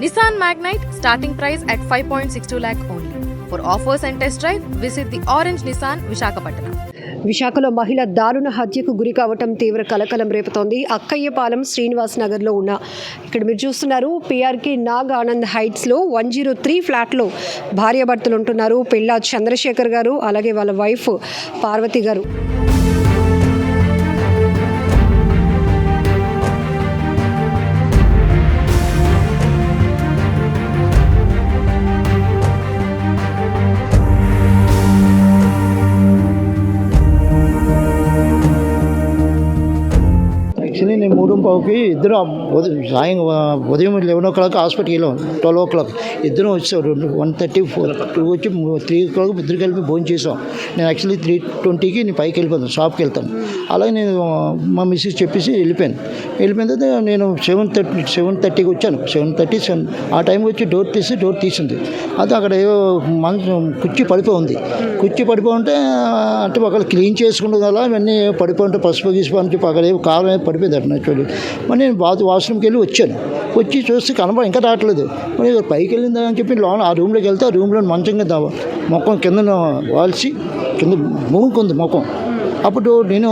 Nissan Magnite starting price at 5.62 lakh only. For offers and test drive, visit the Orange Nissan Visakhapatnam. విశాఖలో మహిళ దారుణ హత్యకు గురి కావటం తీవ్ర కలకలం రేపుతోంది. అక్కయ్యపాలెం శ్రీనివాస్ నగర్లో ఉన్న ఇక్కడ మీరు చూస్తున్నారు పిఆర్కే నాగ్ ఆనంద్ హైట్స్లో 103 ఫ్లాట్లో భార్యాభర్తలు ఉంటున్నారు. పిల్ల చంద్రశేఖర్ గారు అలాగే వాళ్ళ వైఫ్ పార్వతి గారు. యాక్చువల్లీ నేను 3:15కి ఇద్దరు ఉదయం 11 హాస్పిటల్కి వెళ్ళాం. 12 ఇద్దరు వచ్చారు. 1:30 2 వచ్చి 3 ఇద్దరు కలిపి భోజనం చేసాం. నేను యాక్చువల్లీ 3:20కి నేను పైకి వెళ్ళిపోతాను, షాప్కి వెళ్తాను. అలాగే నేను మా మిస్సెస్ చెప్పేసి వెళ్ళిపోయిన తర్వాత నేను 7:30కి వచ్చాను. 7:30 ఆ టైంకి వచ్చి డోర్ తీసింది. అది అక్కడ ఏవో కుర్చీ పడిపోయి ఉంటే అంటే ఒకళ్ళు క్లీన్ చేసుకుంటుంది కదా, ఇవన్నీ పడిపోయి ఉంటే పసుపు గీసుపు అని చెప్పి అక్కడ ఏవో కారం పడిపోయింది అట్లా చూడండి. మరి నేను వాష్రూమ్కి వెళ్ళి వచ్చి చూస్తే ఇంకా రావట్లేదు. మరి పైకి వెళ్ళిందా అని చెప్పి లోన్ ఆ రూమ్లోకి వెళ్తే ఆ రూమ్లో మంచం కింద మొఖం కింద వాల్చి కింద మూనుకుంది ముఖం. అప్పుడు నేను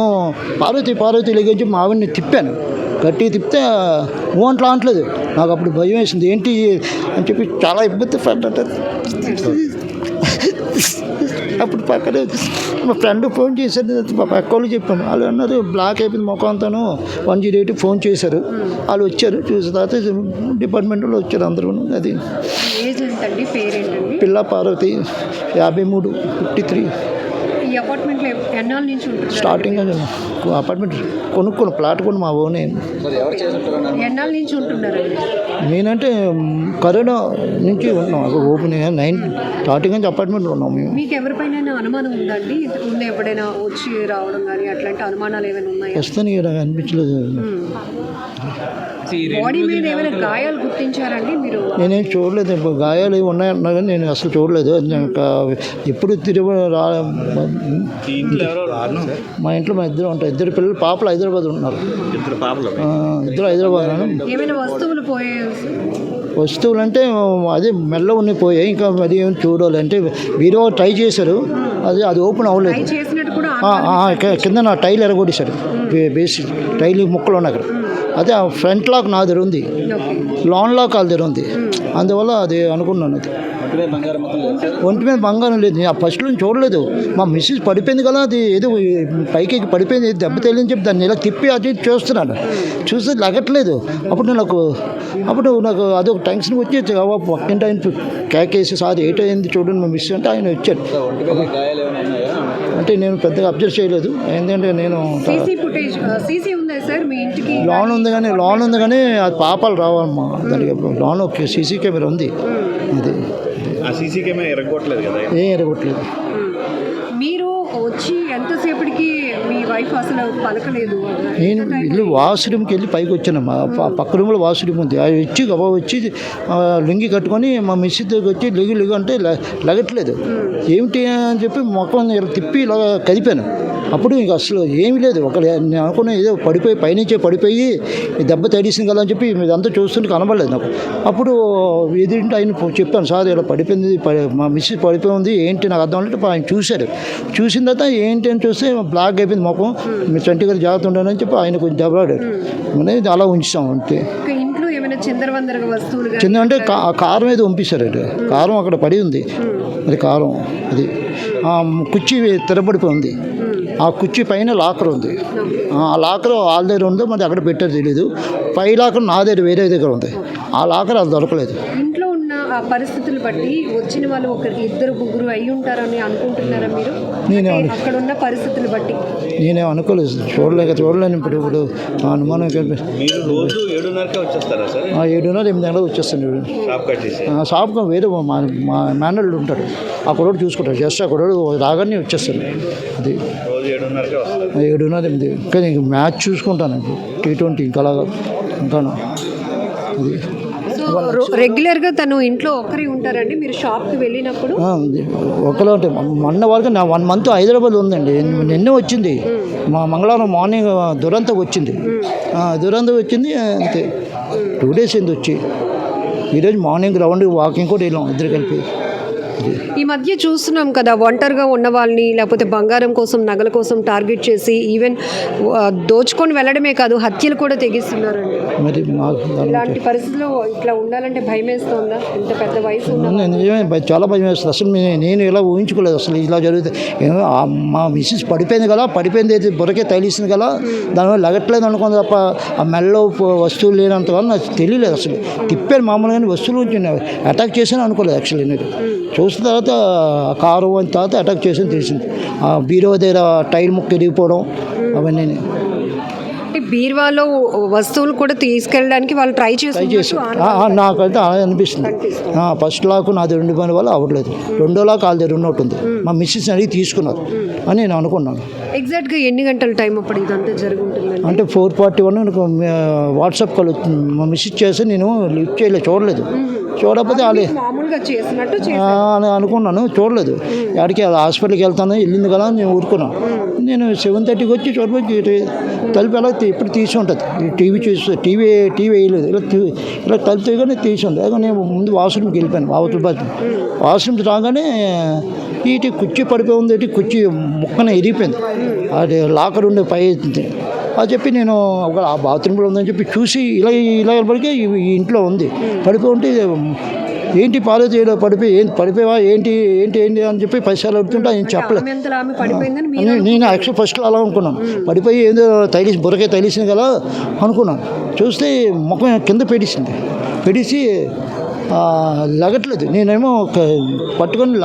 పార్వతి లేచి మా ఆవిడని తిప్పాను. గట్టిగా తిప్పితే మూవంట్లో అనట్లేదు. నాకు అప్పుడు భయం వేసింది, ఏంటి అని చెప్పి చాలా ఇబ్బంది పడ్డా. అప్పుడు పక్కనే మా ఫ్రెండ్ ఫోన్ చేశారు, మా పక్క వాళ్ళు చెప్పాను. వాళ్ళు అన్నారు బ్లాక్ అయిపోయింది ముఖం అంతాను. 108 ఫోన్ చేశారు. వాళ్ళు వచ్చారు, చూసిన తర్వాత డిపార్ట్మెంట్లో వచ్చారు అందరూ. అది పిల్ల పార్వతి 53 53. ఈ అపార్ట్మెంట్లో ఎన్నాళ్ళ నుంచి ఉంటుంది? స్టార్టింగ్ అపార్ట్మెంట్ కొనుక్కోను, ప్లాట్ కొని మా ఓనే. ఎన్నాళ్ళ నుంచి ఉంటున్నారు? నేనంటే కరోనా నుంచి ఉన్నాం. ఓపెన్ 9 స్టార్టింగ్ నుంచి అపార్ట్మెంట్లో ఉన్నాం మేము. మీకు ఎవరిపైన అనుమానం ఉందండి? ముందు ఎప్పుడైనా వచ్చి రావడం కానీ అట్లాంటి అనుమానాలు ఏమైనా ఉన్నాయా? ప్రస్తుతానికి నాకు అనిపించలేదు. బాడీ మీద ఏమైనా గాయాలు గుర్తించారండి మీరు? నేనేం చూడలేదు. గాయాలు ఏమి ఉన్నాయన్నా కానీ నేను అసలు చూడలేదు. ఎప్పుడు మా ఇంట్లో మా ఇద్దరు ఉంటారు. ఇద్దరు పిల్లలు పాపలు హైదరాబాద్ ఉన్నారు. ఇద్దరు హైదరాబాద్. ఏమైనా వస్తువులు వస్తువులు అంటే అదే మెల్ల ఉన్నాయి పోయాయి. ఇంకా అది ఏమి చూడాలి అంటే వీరో ట్రై చేశారు, అది ఓపెన్ అవ్వలేదు. కింద నా టైల్ ఎరగొట్టేశారు. బేసి టైల్ ముక్కలు ఉన్నాయి అక్కడ. అదే ఆ ఫ్రంట్ లాక్ నా దగ్గర ఉంది, లాన్ లాక్ వాళ్ళ దగ్గర ఉంది. అందువల్ల అది అనుకున్నాను. అది ఒంటి మీద బంగారం లేదు. నేను ఫస్ట్ నుంచి చూడలేదు. మా మిస్సెస్ పడిపోయింది కదా, అది ఏదో పైకి పడిపోయింది, దెబ్బ తెలియని చెప్పి దాన్ని ఇలా తిప్పి అది చూస్తున్నాను. చూస్తే లగట్లేదు. అప్పుడు నాకు అదొక టెన్షన్ వచ్చి పక్కింటి ఆయన కేకేసి సార్ ఏటైంది చూడండి మా మిస్ అంటే ఆయన వచ్చాడు. అంటే నేను పెద్దగా అబ్జర్వ్ చేయలేదు, ఎందుకంటే నేను లోన్ ఉంది కానీ అది పాపాలు రావాలమ్మా. దానికి లోన్ ఓకే, సీసీ కెమెరా ఉంది. అది ఏం ఎరగొట్టలేదు. మీరు వచ్చి ఎంతసేపటికి మీ వైఫ్ అసలు పలకలేదు? నేను ఇల్లు వాష్రూమ్కి వెళ్ళి పైకి వచ్చానమ్మా. పక్క రూమ్లో వాష్రూమ్ ఉంది. అది వచ్చి లుంగి కట్టుకొని మా మిస్ దగ్గరికి వచ్చి లిగు అంటే లగట్లేదు. ఏమిటి అని చెప్పి మొక్కలు తిప్పి ఇలా కదిపాను. అప్పుడు ఇంక అసలు ఏమీ లేదు. నేను అనుకున్నా ఏదో పైనుంచే పడిపోయి దెబ్బ తడిసింది కదా అని చెప్పి ఇదంతా చూస్తుంటే కనబడలేదు నాకు. అప్పుడు ఎదురింటి ఆయన చెప్పాను, సార్ ఇలా పడిపోయింది, మా మిస్ పడిపోయి ఉంది, ఏంటి నాకు అర్థం అంటే ఆయన చూసిన తర్వాత ఏంటి అని చూస్తే బ్లాక్ అయిపోయింది ముఖం. మీరు చంటి గారు జాగ్రత్త ఉండాలని చెప్పి ఆయన కొంచెం దెబ్బలాడాడు. అనేది అలా ఉంచాం అంతే. చిన్న అంటే కారం ఏదో పంపిస్తారు. కారం అక్కడ పడి ఉంది. అది కారం, అది కుర్చీ తిరబడిపోయి ఉంది. ఆ కుర్చీ పైన లాకర్ ఉంది. ఆ లాకర్ వాళ్ళ దగ్గర ఉందో మరి అక్కడ పెట్టారు తెలీదు. పై లాకర్ నా దగ్గర వేరే దగ్గర ఉంది. ఆ లాకర్ అది దొరకలేదు. ఇంట్లో ఉన్న ఆ పరిస్థితులు బట్టి వచ్చిన వాళ్ళు ఇద్దరు ముగ్గురు అయి ఉంటారని అనుకుంటున్నారా మీరు? అక్కడ ఉన్న పరిస్థితులు బట్టి నేనేం అనుకోలేదు, చూడలేను. ఇప్పుడు అనుమానం 7:30 వచ్చేస్తాను. షాప్గా వేరే మా మేనల్డ్ ఉంటాడు, అక్కడ చూసుకుంటారు. జస్ట్ అక్కడ రాగానే వచ్చేస్తాను. అది 7:30 కానీ మ్యాచ్ చూసుకుంటాను. T20 ఇంకాను అది రెగ్యులర్గా తను ఇంట్లో ఒక్కరే ఉంటారండి? మీరు షాప్కి వెళ్ళినప్పుడు ఒకరే ఉంటాయి. మొన్న వరకు నా 1 మంత్ హైదరాబాద్ ఉందండి. నిన్న వచ్చింది, మా మంగళవారం మార్నింగ్ దురంతం వచ్చింది. అంతే 2 days అయింది వచ్చి. ఈరోజు మార్నింగ్ రౌండ్ వాకింగ్ కూడా వెళ్ళాం ఇద్దరు కలిపి. ఈ మధ్య చూస్తున్నాం కదా, ఒంటరిగా ఉన్న వాళ్ళని లేకపోతే బంగారం కోసం నగల కోసం టార్గెట్ చేసి ఈవెన్ దోచుకొని వెళ్ళడమే కాదు హత్యలు కూడా తెగిస్తున్నారండి. మరి మాకు ఇలాంటి పరిస్థితుల్లో ఇట్లా ఉండాలంటే భయం వేస్తుందా? ఇంత పెద్ద వయసు ఉన్న నిజమే చాలా భయం వేస్తుంది. అసలు నేను ఇలా ఊహించుకోలేదు అసలు ఇలా జరుగుతుంది. మా మిస్సెస్ పడిపోయింది కదా, పడిపోయింది అయితే బురకే తగిలిసింది కదా, దానివల్ల లగట్లేదు అనుకుంది తప్ప ఆ మెల్లో వస్తువులు లేనంతగా నాకు తెలియలేదు. అసలు తిప్పాను మామూలుగానే వస్తువులు నుంచి అటాక్ చేశాను అనుకోలేదు యాక్చువల్లీ. నేను చూసిన తర్వాత కారు అయిన తర్వాత అటాక్ చేసాను తెలిసింది. ఆ బీరో దగ్గర టైర్ ముక్క ఇరిగిపోవడం అవన్నీ. అంటే బీరువాలో వస్తువులు కూడా తీసుకెళ్ళడానికి వాళ్ళు ట్రై చేసి నాకైతే అలా అనిపిస్తుంది. ఫస్ట్ లాక్ నాది 2 పని వల్ల అవ్వట్లేదు, 2వ లాక్ వాళ్ళ దగ్గర ఉన్నట్టు ఉంది. మా మిస్సెస్ అడిగి తీసుకున్నారు అని నేను అనుకున్నాను. ఎగ్జాక్ట్గా ఎన్ని గంటల టైం అప్పుడు ఇదంతా జరుగుతుంది? అంటే 4:41 నాకు వాట్సాప్ కాల్ వచ్చింది. మా మిస్సెస్ చేసి నేను లిఫ్ట్ చేయలేదు, చూడలేదు. చూడకపోతే వాళ్ళే మామూలుగా చేసినట్టు అని అనుకున్నాను, చూడలేదు. ఎక్కడికి హాస్పిటల్కి వెళ్తాను వెళ్ళింది కదా నేను ఊరుకున్నాను. నేను 7:30కి వచ్చి చూడబోయి తలుపు ఎలా ఇప్పుడు తీసి ఉంటుంది. టీవీ చూసి టీవీ వేయలేదు, ఇలా తలుపు తీయగానే తీసి ఉంది. అదే నేను ముందు వాష్రూమ్కి వెళ్ళిపోయాను. వాష్రూమ్కి రాగానే ఇటు కుర్చీ పడిపోయి ఉంది, ఇటు కుర్చీ ముక్కన ఇరిగిపోయింది. అది లాకర్ ఉండే పై అది చెప్పి నేను ఒక ఆ బాత్రూంలో ఉందని చెప్పి చూసి ఇలా పడితే ఈ ఇంట్లో ఉంది. పడిపోయి ఉంటే ఏంటి పాలేదు చేయడం పడిపోయావా ఏంటి అని చెప్పి 10 సార్లు అడుగుతుంటే ఆయన చెప్పలేదు. నేను యాక్చువల్ ఫస్ట్లో అలా అనుకున్నాను, పడిపోయి ఏదో బురకే తగిలిసింది కదా అనుకున్నాను. చూస్తే ముఖం కింద పెడిసి లగట్లేదు. నేనేమో పట్టుకొని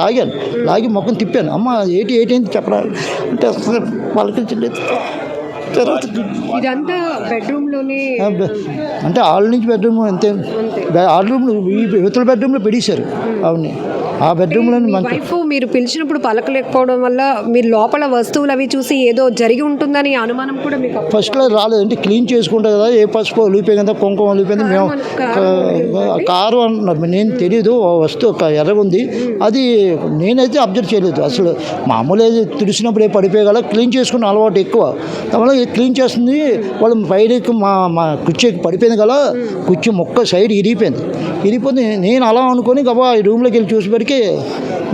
లాగి ముఖం తిప్పాను. అమ్మ ఏంటి చెప్పరా అంటే అసలు పలకించలేదు. తర్వాత ఇదంతా బెడ్రూమ్లోనే అంటే హాల్ నుంచి బెడ్రూమ్ అంతే. హాల్ రూమ్ ఈ ఇవతల బెడ్రూమ్లో పెడేశారు అవును. ఆ బెడ్రూమ్లో వైఫ్ మీరు పిలిచినప్పుడు పలకలేకపోవడం వల్ల మీరు లోపల వస్తువులు అవి చూసి ఏదో జరిగి ఉంటుందని అనుమానం కూడా మీకు ఫస్ట్లో రాలేదు. అంటే క్లీన్ చేసుకుంటా కదా, ఏ పసుపు ఒలిగిపోయింది కదా, కుంకుమ ఒలిగిపోయింది. మేము కారు అంటున్నారు, నేను తెలియదు వస్తువు ఎర్రగుంది. అది నేనైతే అబ్జర్వ్ చేయలేదు అసలు. మామూలు తుడిసినప్పుడు పడిపోయి కదా, క్లీన్ చేసుకున్న అలవాటు ఎక్కువ. దానివల్ల క్లీన్ చేస్తుంది వాళ్ళు పైకి మా కుర్చీకి పడిపోయింది కదా, కుర్చీ మొక్క సైడ్ ఇరిగిపోయింది. నేను అలా అనుకొని గబా ఈ రూమ్లోకి వెళ్ళి చూసేసరికి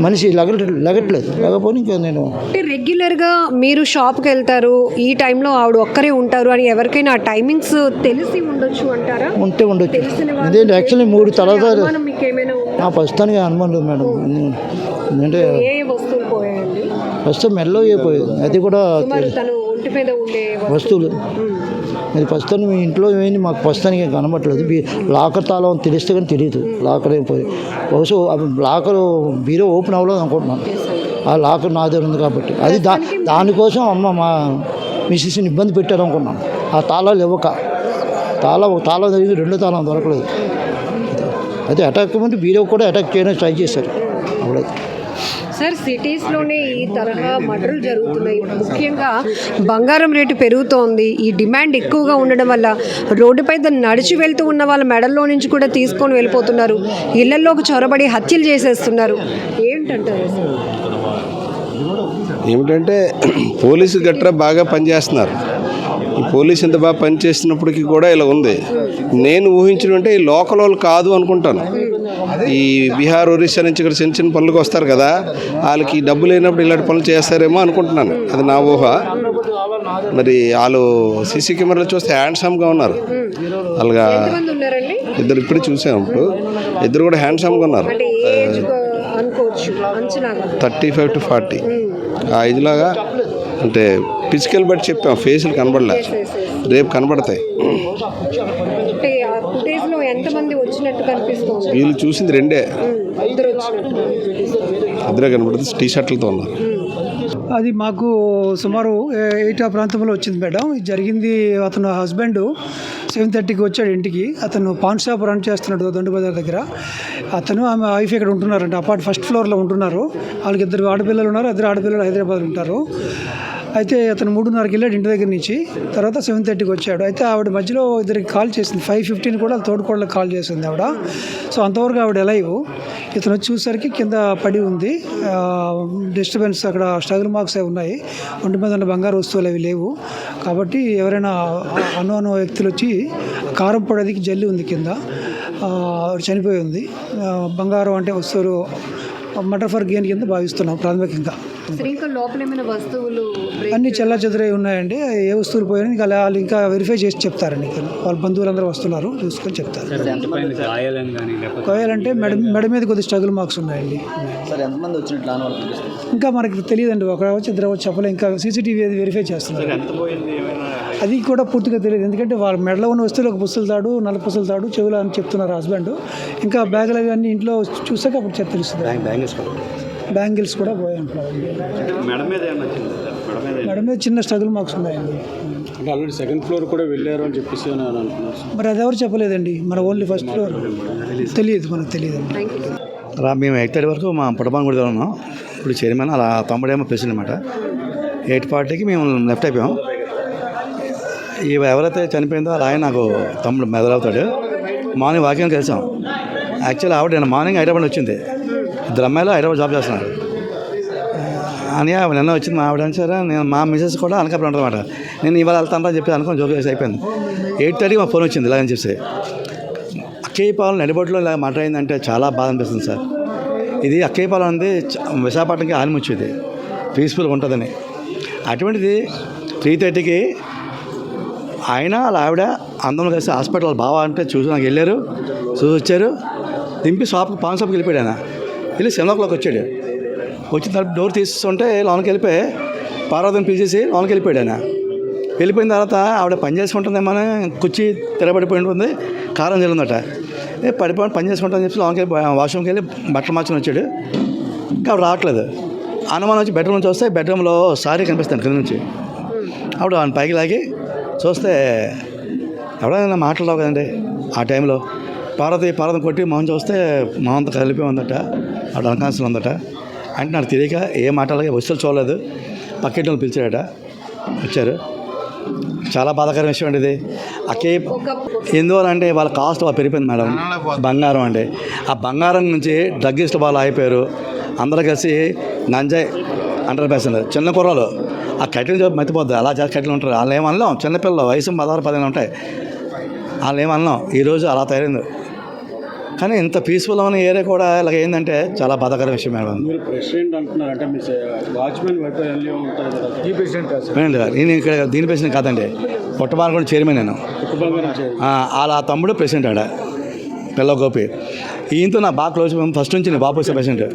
మనిషి లగట్లేదు. లేకపోతే ఇంకా నేను అంటే రెగ్యులర్గా మీరు షాప్కి వెళ్తారు, ఈ టైంలో ఆవిడ ఒక్కరే ఉంటారు అని ఎవరికైనా ఆ టైమింగ్స్ తెలిసి ఉండొచ్చు అంటారా? ఉండొచ్చు. ఇదేంటి యాక్చువల్లీ 3 తర్వాత ప్రస్తుతానికి అనుమానం లేదు మేడం. ఎందుకంటే వస్తువులు పోయాయండి, ప్రస్తుతం మెల్లో అయిపోయేది. అది కూడా వస్తువులు అది ప్రస్తుతానికి మీ ఇంట్లో ఏమైంది మాకు ప్రస్తుతానికి కనబట్టలేదు. లాకర్ తాళం తెలిస్తే కానీ తెలియదు. లాకర్ అయిపోయి బహుశా లాకర్ బీరో ఓపెన్ అవ్వలేదు అనుకుంటున్నాను. ఆ లాకర్ నా దగ్గర ఉంది కాబట్టి అది దానికోసం అమ్మ మా మిస్సెస్ని ఇబ్బంది పెట్టారు అనుకున్నాను. ఆ తాళాలు ఇవ్వక తాళం జరిగింది, 2 తాళం దొరకలేదు. అయితే అటాక్ ముందు బీరో కూడా అటాక్ చేయడానికి ట్రై చేశారు. అప్పుడైతే సార్ సిటీస్లోనే ఈ తరహా మర్డర్లు జరుగుతున్నాయి. ముఖ్యంగా బంగారం రేటు పెరుగుతోంది. ఈ డిమాండ్ ఎక్కువగా ఉండడం వల్ల రోడ్డుపై నడిచి వెళ్తూ ఉన్న వాళ్ళ మెడల్లో నుంచి కూడా తీసుకొని వెళ్ళిపోతున్నారు. ఇళ్లలోకి చొరబడి హత్యలు చేసేస్తున్నారు. ఏమిటంటే పోలీసు గట్రా బాగా పనిచేస్తున్నారు. ఈ పోలీసు ఎంత బాగా పనిచేస్తున్నప్పటికీ కూడా ఇలా ఉంది. నేను ఊహించినంటే ఈ లోకల్ వాళ్ళు కాదు అనుకుంటాను. ఈ బీహార్ ఒరిస్సా నుంచి ఇక్కడ చిన్న చిన్న పనులకు వస్తారు కదా, వాళ్ళకి డబ్బు లేనప్పుడు ఇలాంటి పనులు చేస్తారేమో అనుకుంటున్నాను. అది నా ఊహ. మరి వాళ్ళు సీసీ కెమెరాలు చూస్తే హ్యాండ్సమ్గా ఉన్నారు. అలాగా ఇద్దరు ఇప్పుడే చూసాము. ఇద్దరు కూడా హ్యాండ్సమ్గా ఉన్నారు. 35 to 40 ఆ ఇదిలాగా. అంటే ఫిజికల్ బట్టి చెప్పాం, ఫేసులు కనబడలే, రేపు కనబడతాయి. వీళ్ళు చూసింది 2 ఇద్దరే కనబడుతుంది. టీ షర్ట్లతో ఉన్నారు. అది మాకు సుమారు 8 ఆ ప్రాంతంలో వచ్చింది మేడం. ఇది జరిగింది. అతను హస్బెండ్ 7:30కి వచ్చాడు ఇంటికి. అతను పాన్ షాప్ రన్ చేస్తున్నాడు దొండ బజార్ దగ్గర. అతను ఆమె వైఫ్ ఇక్కడ ఉంటున్నారంట. ఫస్ట్ ఫ్లోర్లో ఉంటున్నారు. వాళ్ళకి 2 ఆడపిల్లలు ఉన్నారు. 2 ఆడపిల్లలు హైదరాబాద్ ఉంటారు. అయితే అతను 3:30కి వెళ్ళాడు ఇంటి దగ్గర నుంచి. తర్వాత 7:30కి వచ్చాడు. అయితే ఆవిడ మధ్యలో ఇద్దరికి కాల్ చేసింది. 5:15 కూడా తోడుకోళ్ళకి కాల్ చేసింది ఆవిడ. సో అంతవరకు ఆవిడ లైవ్. ఇతను వచ్చి చూసరికి కింద పడి ఉంది. డిస్టర్బెన్స్ అక్కడ స్ట్రగుల్ మార్క్స్ అవి ఉన్నాయి. ఒంటి మీద ఉన్న బంగారు వస్తువులు అవి లేవు. కాబట్టి ఎవరైనా అను వ్యక్తులు వచ్చి కారం పొడి అది జల్లి ఉంది కింద. ఆవిడ చనిపోయి ఉంది. బంగారం అంటే వస్తువులు మర్డర్ ఫర్ గెయిన్ కింద భావిస్తున్నాం ప్రాథమికంగా. సరే, ఇంకా లోపల ఏమైనా వస్తువులు అన్ని చెల్లా చెదురై ఉన్నాయండి. ఏ వస్తువులు పోయాయని ఇంకా వాళ్ళు ఇంకా వెరిఫై చేసి చెప్తారండి. వాళ్ళ బంధువులందరూ వస్తున్నారు, చూసుకొని చెప్తారు. గాయాలంటే మెడ మీద కొద్ది స్ట్రగుల్ మార్క్స్ ఉన్నాయండి. ఇంకా మనకి తెలియదండి, ఒక వచ్చి ఇద్దరు వచ్చి చెప్పలే. ఇంకా సీసీటీవీ వెరిఫై చేస్తున్నారు. అది కూడా పూర్తిగా తెలియదు, ఎందుకంటే వాళ్ళ మెడలో ఉన్న వస్తువులు ఒక పుస్తల తాడు, నల్ల పుస్తల తాడు, చెవులు అని చెప్తున్నారు హస్బెండ్. ఇంకా బ్యాగులు అవి ఇంట్లో చూసాక అప్పుడు తెలుస్తుంది. బ్యాంగిల్స్ కూడా పోయి అంటున్నారు. మెడ మీద చిన్న స్ట్రగుల్ మార్క్స్ ఉన్నాయండి. అంటే ఆల్రెడీ సెకండ్ ఫ్లోర్ కూడా వెళ్ళారు అని చెప్పేసి అంటున్నారు. మరి అది ఎవరు చెప్పలేదండి, మన ఓన్లీ ఫస్ట్ ఫ్లోర్ తెలియదు, మనకు తెలియదండి. మేము 8:30 వరకు మా పుట్టబాన్ గుడిలో ఉన్నాం. ఇప్పుడు చైర్మన్ అలా తమ్ముడేమో ప్రెసిడెంట్ అనమాట. 8:40కి మేము లెఫ్ట్ అయిపోయాం. ఎవరైతే చనిపోయిందో అలా ఆయన నాకు తమ్ముడు మెదలవుతాడు. మార్నింగ్ వాకింగ్ కలిసాం. యాక్చువల్లీ ఆవిడ నేను మార్నింగ్ హైదరాబాద్ వచ్చింది. ఇద్దరు అమ్మాయిలు హైదరాబాద్ జాబ్ చేస్తున్నారు అని నిన్న వచ్చింది మా ఆవిడ. సరే, నేను మా మిసెస్ కూడా అనకాపల్లి ఉంటుందన్నమాట. నేను ఇవాళ వెళ్తాను అని చెప్పి అనుకుని జోక్ చేసి అయిపోయింది. 8:30కి మా ఫోన్ వచ్చింది ఇలాగని చెప్పి. అక్కయ్యపాలెం నడిబొట్టులో ఇలా మాట్లాడిందంటే చాలా బాధ అనిపిస్తుంది సార్. ఇది అక్కయ్యపాలెం అనేది విశాఖపట్నంకి ఆనిముచ్చేది, పీస్ఫుల్గా ఉంటుందని. అటువంటిది 3:30కి ఆయన వాళ్ళ ఆవిడ అందరూ కలిసి హాస్పిటల్ బావా అంటే చూసి నాకు వెళ్ళారు, చూసి వచ్చారు. దింపి పాన్ షాప్కి వెళ్ళిపోయాడు. ఆయన వెళ్ళి 7 o'clock వచ్చాడు. వచ్చిన తర్వాత డోర్ తీస్తుంటే లోనికి వెళ్ళిపోయి పార్వతిని పిలిచేసి లోనికి వెళ్ళిపోయాడు. ఆయన వెళ్ళిపోయిన తర్వాత ఆవిడ పని చేసుకుంటుందేమో కుర్చీ తిరగబడిపోయి ఉంటుంది, కారం జరిగిందట. పడిపోయి పని చేసుకుంటామని చెప్పి లోనికి వెళ్ళి వాష్రూమ్కి వెళ్ళి బట్టలు మార్చుకొని వచ్చాడు. ఆవిడ రావట్లేదు. అనుమానం వచ్చి బెడ్రూమ్ నుంచి వస్తే బెడ్రూమ్లో సారీ కనిపిస్తాను కింద నుంచి. ఆవిడ ఆయన పైకి లాగి చూస్తే ఎవడైనా మాట్లాడవు కదండి. ఆ టైంలో పార్వతి కొట్టి మొహం చూస్తే మొహంతో కలిపి ఉందట, ఆవిడ అన్కాన్షియస్ ఉందట. అంటే నాకు తెలియక ఏ మాట్లాడగా వస్తువులు చూడలేదు. పక్కింటి పిలిచాడట, వచ్చారు. చాలా బాధాకరమైన విషయం అండి ఇది. ఎందువల్లంటే వాళ్ళ కాస్ట్ బాగా పెరిగిపోయింది మేడం. బంగారం అంటే ఆ బంగారం నుంచి డ్రగ్గిస్టులు బాగా అయిపోయారు. అందరూ కలిసి నంజాయ్ అంటారు పేసెంట్. చిన్న కుర్రాలు ఆ కట్టెలు చెప్పి మతిపోద్ది, అలా చేసి కట్టెలు ఉంటారు. వాళ్ళు ఏమనలేం, చిన్నపిల్లలు వయసు 16-15 ఉంటాయి. వాళ్ళు ఏమనలేం. ఈరోజు అలా తయారైంది. కానీ ఇంత పీస్ఫుల్ ఉన్న ఏరియా కూడా ఇలాగ ఏంటంటే చాలా బాధాకర విషయం మేడం. మీరు ప్రెసిడెంట్ అంటున్నారంటే మీ వాచ్మెన్ వైపు ఉంటారు కదా, ఈ ప్రెసిడెంట్ నేను ఇక్కడ దీని ప్రెసిడెంట్ కాదండి, పుట్టబాన్ కూడా చైర్మన్ నేను. వాళ్ళ తమ్ముడు ప్రెసిడెంట్ ఆడ పిల్ల గోపి. ఈయనతో నా బాగా క్లోజ్. ఫస్ట్ నుంచి నేను బాబు ప్రెసిడెంట్.